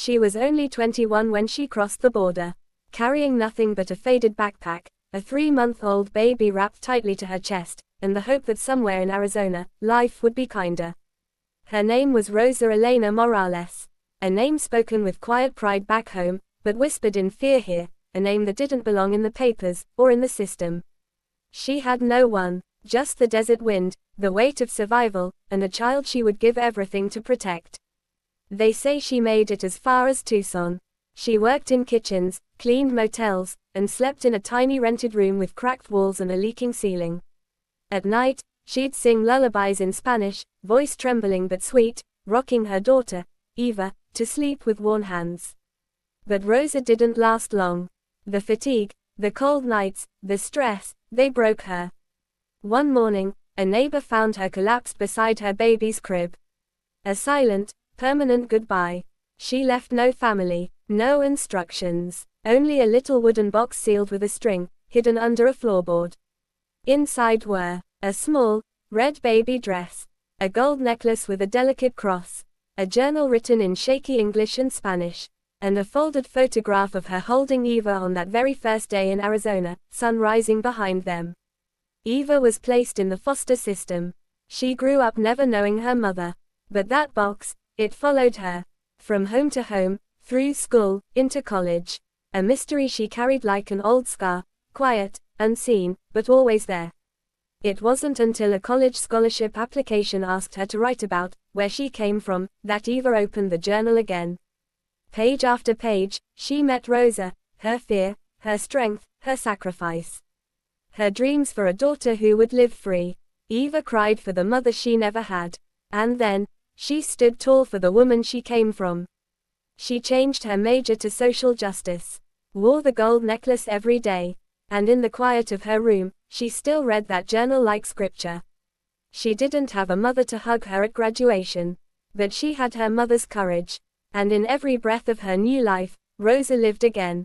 She was only 21 when she crossed the border, carrying nothing but a faded backpack, a 3-month-old baby wrapped tightly to her chest, and the hope that somewhere in Arizona, life would be kinder. Her name was Rosa Elena Morales, a name spoken with quiet pride back home, but whispered in fear here, a name that didn't belong in the papers, or in the system. She had no one, just the desert wind, the weight of survival, and a child she would give everything to protect. They say she made it as far as Tucson. She worked in kitchens, cleaned motels, and slept in a tiny rented room with cracked walls and a leaking ceiling. At night, she'd sing lullabies in Spanish, voice trembling but sweet, rocking her daughter, Eva, to sleep with worn hands. But Rosa didn't last long. The fatigue, the cold nights, the stress, they broke her. One morning, a neighbor found her collapsed beside her baby's crib. A silent, permanent goodbye. She left no family, no instructions, only a little wooden box sealed with a string, hidden under a floorboard. Inside were a small, red baby dress, a gold necklace with a delicate cross, a journal written in shaky English and Spanish, and a folded photograph of her holding Eva on that very first day in Arizona, sun rising behind them. Eva was placed in the foster system. She grew up never knowing her mother. But that box, it followed her. From home to home, through school, into college. A mystery she carried like an old scar, quiet, unseen, but always there. It wasn't until a college scholarship application asked her to write about where she came from, that Eva opened the journal again. Page after page, she met Rosa, her fear, her strength, her sacrifice. Her dreams for a daughter who would live free. Eva cried for the mother she never had. And then, she stood tall for the woman she came from. She changed her major to social justice, wore the gold necklace every day, and in the quiet of her room, she still read that journal like scripture. She didn't have a mother to hug her at graduation, but she had her mother's courage. And in every breath of her new life, Rosa lived again.